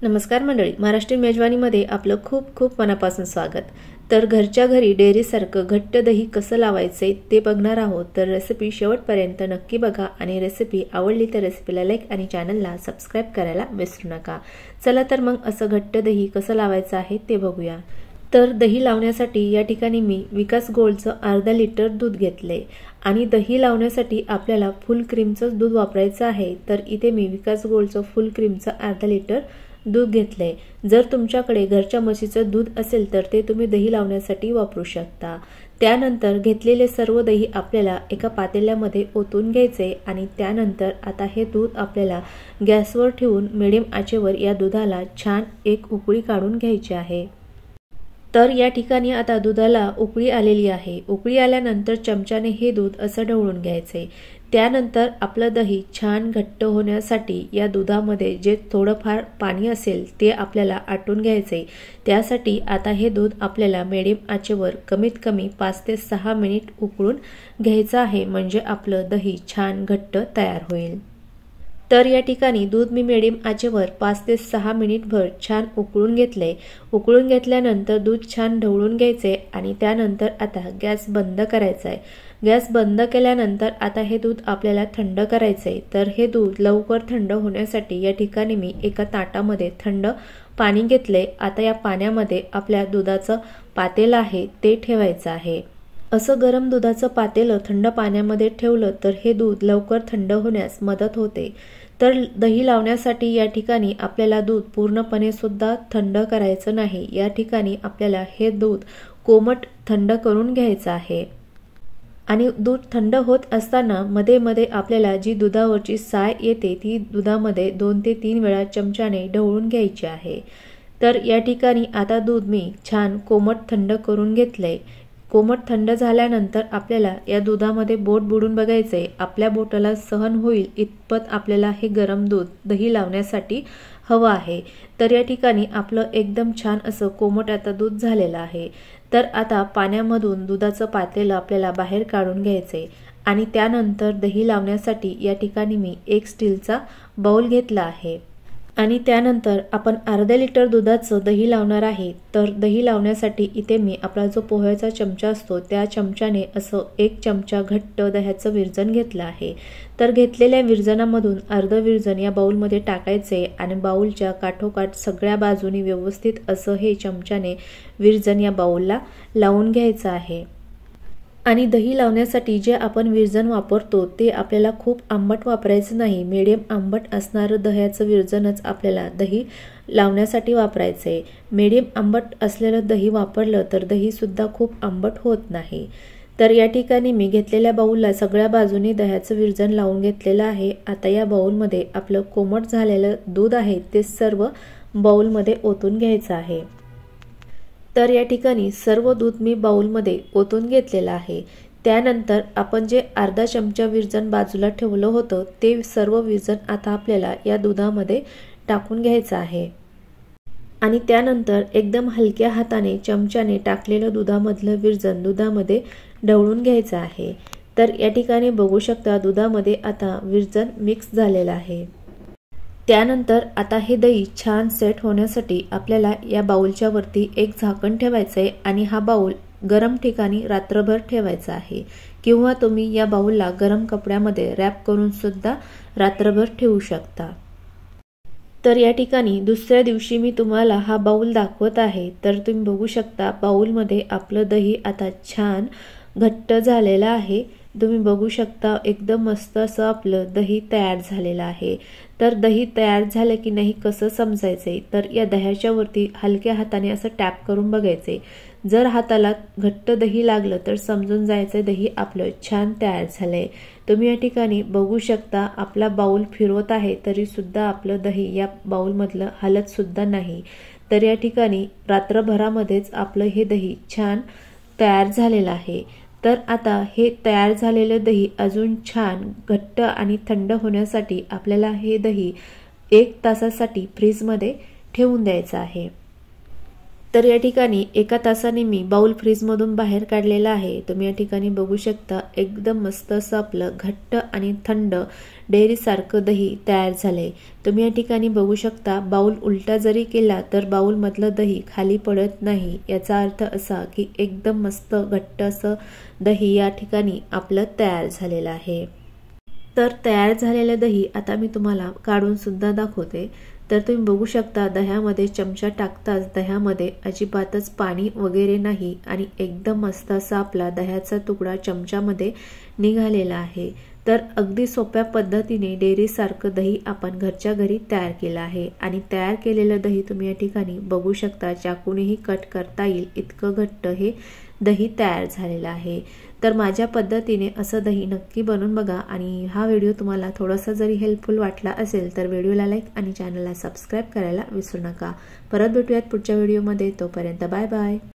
नमस्कार मंडळी, महाराष्ट्रीयन मेजवानीमध्ये आपलं खूप खूप मनापासून स्वागत। तर घरच्या घरी डेअरीसारखं घट्ट दही कसं लावायचे ते बघणार आहोत। तर रेसिपी शेवटपर्यंत नक्की बघा आणि रेसिपी आवडली तर रेसिपीला लाईक आणि चॅनलला सबस्क्राइब करायला विसरू नका। चला तर मग असं घट्ट दही कसं लावायचं आहे ते बघूया। तर दही लावण्यासाठी या ठिकाणी मी विकास गोल्डचं अर्धा लिटर दूध घेतले आणि दही लावण्यासाठी आपल्याला फुल क्रीमचं दूध वापरायचं आहे। तर इथे मी विकास गोल्डचं फुल क्रीमचं अर्धा लिटर दूध घेतले। जर तुमच्याकडे घरच्या म्हशीचं दूध असेल तर ते तुम्ही दही लावण्यासाठी वापरू शकता। त्यानंतर घेतलेले सर्व दही आपल्याला एका पातेल्यामध्ये ओतून घ्यायचे आणि त्यानंतर आता हे दूध आपल्याला गॅसवर ठेवून मीडियम आचेवर या दुधाला छान एक उकळी काढून घ्यायची आहे। तर या ठिकाणी आता दुधाला उकळी आलेली आहे। उकळी आल्यानंतर चमच्याने हे दूध असं ढवळून घ्यायचे। त्यानंतर आपलं दही छान घट्ट होण्यासाठी या दुधामध्ये जे थोडंफार पाणी असेल ते आपल्याला आटून घ्यायचे। त्यासाठी आता हे दूध आपल्याला मीडियम आचेवर कमीत कमी 5 ते 6 मिनिट उकळून घ्यायचं आहे, म्हणजे आपलं दही छान घट्ट तयार होईल। तर या ठिकाणी दूध मी मीडियम आचेवर 5 ते 6 मिनिटभर छान उकळून घेतले। उकळून घेतल्यानंतर दूध छान ढवळून घ्यायचे आणि त्यानंतर आता गॅस बंद करायचा आहे। गॅस बंद केल्यानंतर आता हे दूध आपल्याला थंड करायचे। तर हे दूध लवकर थंड होण्यासाठी या ठिकाणी मी एका ताटामध्ये थंड पाणी घेतले। आता या पाण्यामध्ये आपल्या दुधाचं पातेलं आहे ते ठेवायचं आहे। असं गरम दुधाचं पातेलं थंड पाण्यामध्ये ठेवलं तर हे दूध लवकर थंड होण्यास मदत होते। तर दही लावण्यासाठी या ठिकाणी आपल्याला दूध पूर्णपणे सुद्धा थंड करायचं नाही। या ठिकाणी आपल्याला हे दूध कोमट थंड करून घ्यायचं आहे आणि दूध थंड होत असताना मध्ये मध्ये आपल्याला जी दुधावरची साय येते ती दुधामध्ये 2 ते 3 वेळा चमच्याने ढवळून घ्यायची आहे। तर या ठिकाणी आता दूध मी छान कोमट थंड करून घेतले। कोमट थंड झाल्यानंतर आपल्याला या दुधामध्ये बोट बुडून बघायचे। आपल्या बोटाला सहन होईल इतपत आपल्याला हे गरम दूध दही लावण्यासाठी हवं आहे। तर या ठिकाणी आपलं एकदम छान असं कोमट आता दूध झालेलं आहे। तर आता पाण्यामधून दुधाचं पातेलं आपल्याला बाहेर काढून घ्यायचे आणि त्यानंतर दही लावण्यासाठी या ठिकाणी मी एक स्टीलचा बाउल घेतला आहे आणि त्यानंतर आपण अर्धा लिटर दुधाचं दही लावणार आहे। तर दही लावण्यासाठी इथे मी आपला जो पोह्याचा चमचा असतो त्या चमच्याने असं 1 चमचा घट्ट दह्याचं विरजण घेतलं आहे। तर घेतलेल्या विरजणामधून अर्ध विरजण या बाउलमध्ये टाकायचे आणि बाउलच्या काठोकाठ सगळ्या बाजूनी व्यवस्थित असं हे चमच्याने विरजण या बाउलला लावून घ्यायचं आहे। आणि दही लावण्यासाठी जे आपण विरजण वापरतो ते आपल्याला खूप आंबट वापरायचं नाही। मीडियम आंबट असणारं दह्याचं विरजणच आपल्याला दही लावण्यासाठी वापरायचे। मीडियम आंबट असलेलं दही वापरलं तर दही सुद्धा खूप आंबट होत नाही। तर या ठिकाणी मी घेतलेल्या बाउलला सगळ्या बाजूनी दह्याचं विरजण लावून घेतलेलं आहे। आता या बाउलमध्ये आपलं कोमट झालेलं दूध आहे ते सर्व बाउलमध्ये ओतून घ्यायचं आहे। तर या ठिकाणी सर्व दूध मी बाउलमध्ये ओतून घेतलेलं आहे। त्यानंतर आपण जे अर्धा चमचा विरजण बाजूला ठेवलं होतं ते सर्व विरजण आता आपल्याला या दुधामध्ये टाकून घ्यायचं आहे आणि त्यानंतर एकदम हलक्या हाताने चमच्याने टाकलेलं दुधामधलं विरजण दुधामध्ये ढवळून घ्यायचं आहे। तर या ठिकाणी बघू शकता दुधामध्ये आता विरजण मिक्स झालेलं आहे। त्यानंतर आता हे दही छान सेट होण्यासाठी आपल्याला या बाउलच्या वरती एक झाकण ठेवायचे आणि हा बाउल गरम ठिकाणी रात्रभर ठेवायचा आहे किंवा तुम्ही या बाउलला गरम कपड्यामध्ये रॅप करून सुद्धा रात्रभर ठेवू शकता। तर या ठिकाणी दुसऱ्या दिवशी मी तुम्हाला हा बाउल दाखवत आहे। तर तुम्ही बघू शकता बाउलमध्ये आपलं दही आता छान घट्ट झालेलं आहे। तुम्ही बघू शकता एकदम मस्त असं आपलं दही तयार झालेलं आहे। तर दही तयार झालं की नाही कसं समजायचे, तर या दह्याच्या वरती हलक्या हाताने असं टॅप करून बघायचे। जर हाताला घट्ट दही लागलं तर समजून जायचं दही आपलं छान तयार झालंय। तुम्ही या ठिकाणी बघू शकता आपला बाउल फिरवत आहे तरी सुद्धा आपलं दही या बाउलमधलं हलत सुद्धा नाही। तर या ठिकाणी रात्रभरामध्येच आपलं हे दही छान तयार झालेलं आहे। तर आता हे तयार झालेलं दही अजून छान घट्ट आणि थंड होण्यासाठी आपल्याला हे दही 1 तासासाठी फ्रीजमध्ये ठेवून द्यायचं आहे। तर या ठिकाणी 1 तासाने मी बाउल फ्रीजमधून बाहेर काढलेला आहे। तुम्ही या ठिकाणी बघू शकता एकदम मस्त असं आपलं घट्ट आणि थंड डेअरी सारखं दही तयार झाले। तुम्ही या ठिकाणी बघू शकता बाउल उलटा जरी केला तर बाउल मधलं दही खाली पडत नाही। याचा अर्थ असा की एकदम मस्त घट्ट असं दही या ठिकाणी आपलं तयार झालेलं आहे। तर तयार झालेलं दही आता मी तुम्हाला काढून सुद्धा दाखवते। तर तुम्ही बघू शकता दह्यामध्ये चमचा टाकताच दह्यामध्ये अजिबातच पाणी वगैरे नाही आणि एकदम मस्त असा आपला दह्याचा तुकडा चमच्यामध्ये निघालेला आहे। तर अगदी सोप्या पद्धतीने डेअरी सारखं दही आपण घरच्या घरी तयार केलं आहे आणि तयार केलेलं दही तुम्ही या ठिकाणी बघू शकता चाकूनेही कट करता येईल इतकं घट्ट हे दही तयार झालेलं आहे। तर माझ्या पद्धतीने असं दही नक्की बनवून बघा आणि हा व्हिडिओ तुम्हाला थोडासा जरी हेल्पफुल वाटला असेल तर व्हिडिओला लाईक आणि चॅनलला सबस्क्राइब करायला विसरू नका। परत भेटूयात पुढच्या व्हिडिओमध्ये, तोपर्यंत बाय बाय।